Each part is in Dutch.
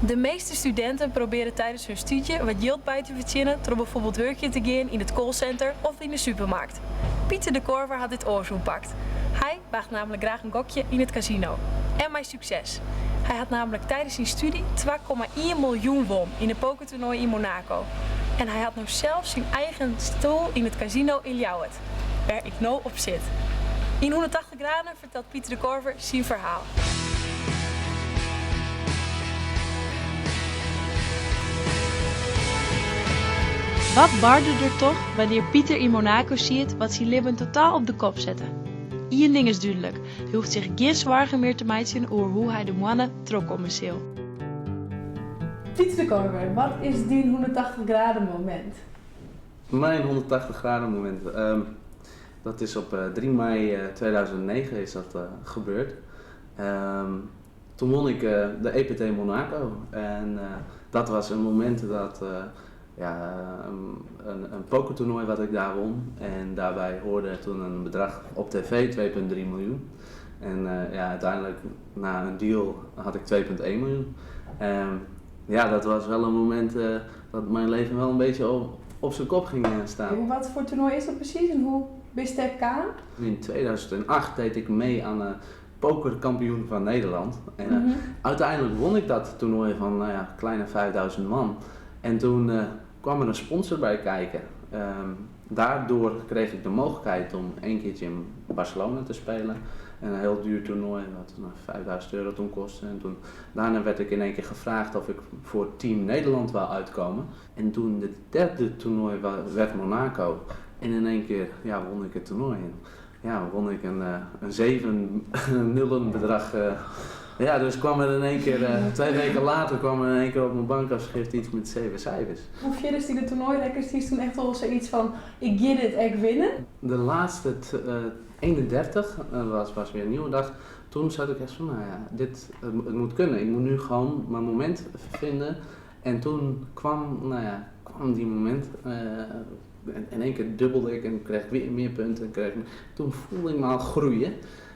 De meeste studenten proberen tijdens hun studie wat geld bij te verdienen door bijvoorbeeld werkje te gaan in het callcenter of in de supermarkt. Pieter de Korver had dit oorzoek pakt. Hij waagt namelijk graag een gokje in het casino. En mijn succes. Hij had namelijk tijdens zijn studie 2,1 miljoen won in een pokertoernooi in Monaco. En hij had nu zelfs zijn eigen stoel in het casino in Ljouwert, waar ik nou op zit. In 180 graden vertelt Pieter de Korver zijn verhaal. Wat baarde er toch wanneer Pieter in Monaco ziet wat zijn leven totaal op de kop zette? Eén ding is duidelijk, hij hoeft zich geen zorgen meer te maken over hoe hij de mannen trok commercieel. Pieter de Korver, wat is die 180 graden moment? Mijn 180 graden moment, dat is op 3 mei 2009 is dat gebeurd. Toen won ik de EPT Monaco en dat was een moment dat een pokertoernooi wat ik daar won en daarbij hoorde toen een bedrag op tv 2,3 miljoen. En uiteindelijk na een deal had ik 2,1 miljoen. Dat was wel een moment dat mijn leven wel een beetje op zijn kop ging staan. Wat voor toernooi is dat precies en hoe wist dat aan? In 2008 deed ik mee aan de pokerkampioen van Nederland. En uiteindelijk won ik dat toernooi van kleine 5000 man. En toen kwam er een sponsor bij kijken. Daardoor kreeg ik de mogelijkheid om 1 keertje in Barcelona te spelen. Een heel duur toernooi, wat €5000 toen kostte. En daarna werd ik in één keer gevraagd of ik voor Team Nederland wou uitkomen. En toen de derde toernooi werd Monaco. En in één keer won ik het toernooi. Won ik een 7-0 bedrag. Dus kwam er in één keer, 2 weken later kwam er in één keer op mijn bankafschrift iets met 7 cijfers. Hoe vierdes die de toernooirekkers, die is toen echt wel zoiets van, ik get it, ik winnen? De laatste 31 was weer een nieuwe dag. Toen zat ik echt van, het moet kunnen. Ik moet nu gewoon mijn moment vinden. En toen kwam die moment. In één keer dubbelde ik en kreeg weer meer punten. Toen voelde ik me al groeien.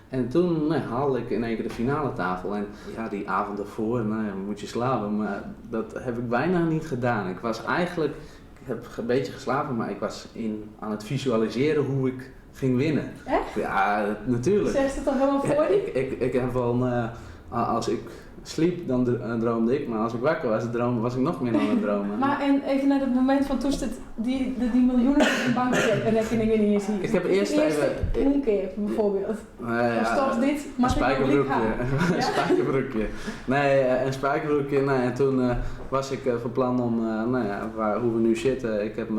En toen haalde ik in één keer de finale tafel. En die avond ervoor moet je slapen. Maar dat heb ik bijna niet gedaan. Ik heb een beetje geslapen, maar ik was aan het visualiseren hoe ik ging winnen. Echt? Ja, natuurlijk. Zeg je het toch helemaal voor je? Ik heb wel, als ik sliep, dan droomde ik, maar als ik wakker was ik nog meer aan het dromen. Maar en even naar het moment van toen die miljoenen in de bankrekening in je ziet. Ik heb eerst even... omkeer bijvoorbeeld. Of zoals dit, een spijkerbroekje. Een spijkerbroekje. Een spijkerbroekje. En toen was ik van plan om, hoe we nu zitten. Ik heb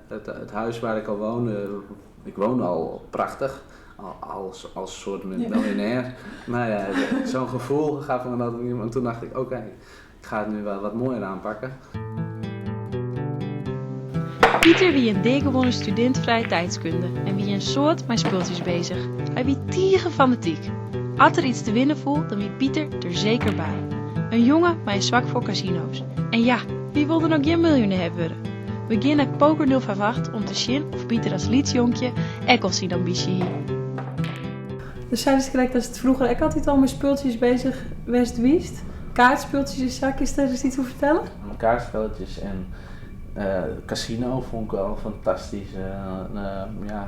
het huis waar ik al woonde, ik woonde al prachtig. Als soort miljonair. Zo'n gevoel gaf me dat. En toen dacht ik, oké, ik ga het nu wel wat mooier aanpakken. Pieter wie een deelgewonnen student vrije tijdskunde en wie een soort met speeltjes bezig. Hij wie tieren fanatiek. Als er iets te winnen voelt, dan wie Pieter er zeker bij. Een jongen met een zwak voor casino's. En ja, wie wilde nog geen miljonair worden? We gaan naar Poker 058 om te zien of Pieter als liedjonkje ook al zijn ambitie hier. Dus zij is gelijk dat het vroeger ik altijd al met speeltjes bezig wist. Kaartspeltjes en zakjes, daar is iets over vertellen? Kaartspelletjes en casino vond ik wel fantastisch.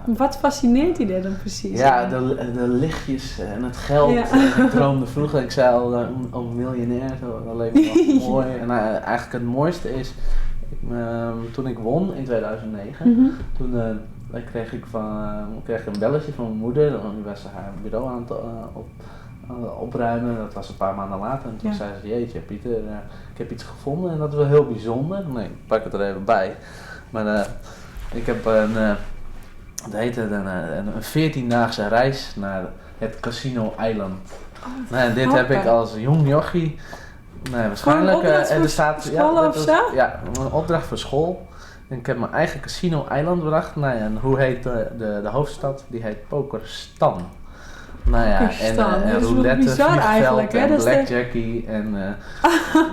Wat fascineert je daar dan precies? Ja, de lichtjes en het geld. Ik droomde vroeger, ik zei al om miljonair, dat leek me wel mooi. En eigenlijk het mooiste is, toen ik won in 2009, toen kreeg ik een belletje van mijn moeder. Die was haar bureau aan het opruimen. Dat was een paar maanden later. En toen zei ze, jeetje Pieter, ik heb iets gevonden en dat is wel heel bijzonder. Nee, ik pak het er even bij. Maar ik heb een 14-daagse reis naar het Casino Eiland. Dit heb ik als jong jochie. Waarschijnlijk. Er staat school of zo? Ja, een opdracht voor school. En ik heb mijn eigen Casino-eiland bedacht. En hoe heet de hoofdstad? Die heet Pokerstan. En roulette, vliegveld en blackjackie en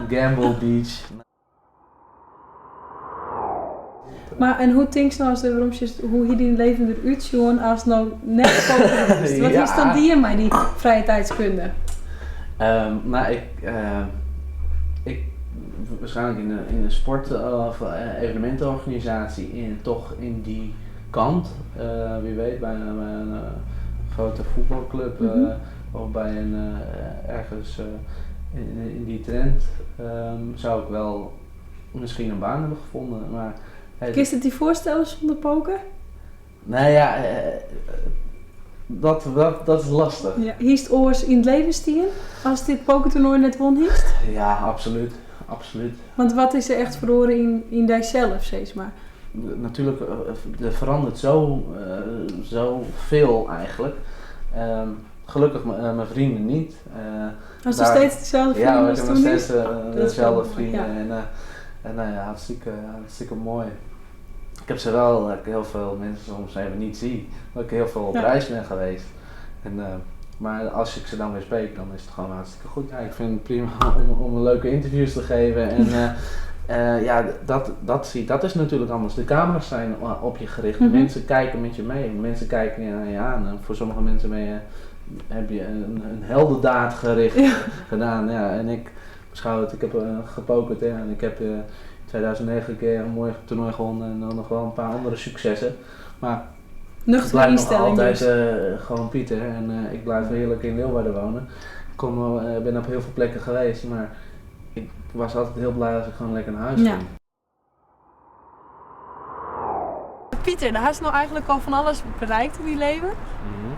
Gamble Beach. Maar en hoe denk je nou als de waarom hoe je die leven eruit zien als nou net poker is? Wat is dan die in mij, die vrije tijdskunde? Ik waarschijnlijk in de sport- of evenementenorganisatie, toch in die kant. Wie weet, bij een grote voetbalclub of bij ergens in die trend zou ik wel misschien een baan hebben gevonden. Maar, Kun je het je voorstellen zonder poker? Nou ja, dat is lastig. Ja, hiest oors in het leven stieren als dit pokertoernooi net won hiest? Ja, absoluut. Absoluut. Want wat is er echt verloren in dijzelf, steeds maar? Natuurlijk, er verandert zo veel eigenlijk. Gelukkig mijn vrienden niet. Was er steeds dezelfde vrienden? Ja, ik heb nog steeds dezelfde dezelfde vrienden. Ja. En nou ja, hartstikke mooi. Ik heb ze wel, dat ik heel veel mensen soms even niet zie, dat ik heel veel op reis ben geweest. Maar als ik ze dan weer spreek, dan is het gewoon hartstikke goed. Ja, ik vind het prima om leuke interviews te geven. En ja, dat is natuurlijk anders. De camera's zijn op je gericht. Mensen kijken met je mee. Mensen kijken naar je aan. En voor sommige mensen heb je een heldendaad gedaan. Ja, en ik beschouw het, ik heb gepokerd en ik heb in 2009 een keer een mooi toernooi gewonnen en dan nog wel een paar andere successen. Maar ik blijf nog altijd gewoon Pieter en ik blijf heerlijk in Leeuwarden wonen. Ik ben op heel veel plekken geweest, maar ik was altijd heel blij als ik gewoon lekker naar huis ging. Pieter, daar is nou eigenlijk al van alles bereikt in je leven.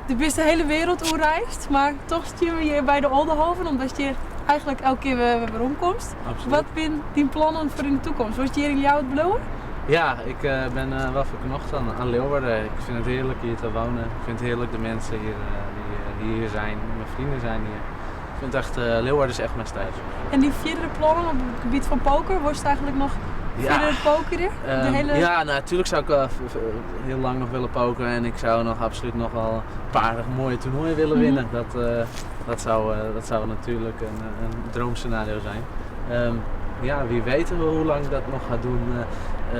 Je bent de hele wereld doorreisd, maar toch stuur je hier bij de Oldenhoven, omdat je eigenlijk elke keer weer omkomst. Absoluut. Wat zijn die plannen voor in de toekomst? Wordt je hier in jou het beloven? Ja, ik ben wel verknocht aan Leeuwarden. Ik vind het heerlijk hier te wonen. Ik vind het heerlijk de mensen die hier zijn. Mijn vrienden zijn hier. Ik vind echt, Leeuwarden is echt mijn thuis. En die verdere plannen op het gebied van poker, wordt het eigenlijk nog verder pokeren? Ja, natuurlijk zou ik heel lang nog willen pokeren en ik zou nog absoluut nog wel een paar mooie toernooien willen winnen. Dat zou natuurlijk een droomscenario zijn. Ja, wie weet hoe lang ik dat nog ga doen.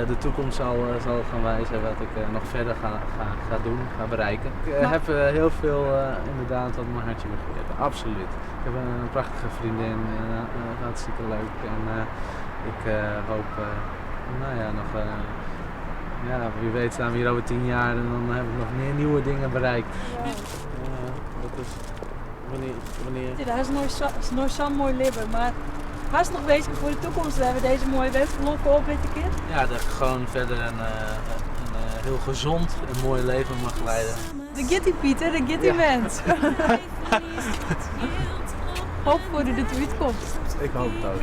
De toekomst zal gaan wijzen wat ik nog verder ga doen, ga bereiken. Ik heb heel veel inderdaad wat mijn hartje begrepen, absoluut. Ik heb een prachtige vriendin, hartstikke leuk en ik hoop, nou ja, nog, wie weet staan we hier over 10 jaar en dan heb ik nog meer nieuwe dingen bereikt. Dat is wanneer... Ja, dat is nooit zo'n mooi leven, maar was het nog bezig voor de toekomst? We hebben deze mooie wedstrijd op met de kind. Ja, dat ik gewoon verder een heel gezond en mooi leven mag leiden. De Gitty Pieter, de Gitty mens. Hoop voor dat het uitkomt. Ik hoop het ook.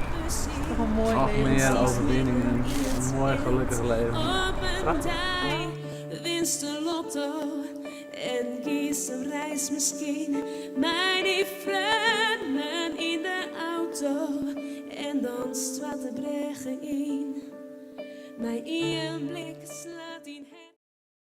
Nog een mooi Nog leven. meer overwinningen, een mooi gelukkig leven. Winst de lotto en kies een reis misschien. Mijn vrienden in de auto en dan straat de bregen in. Mijn blik slaat in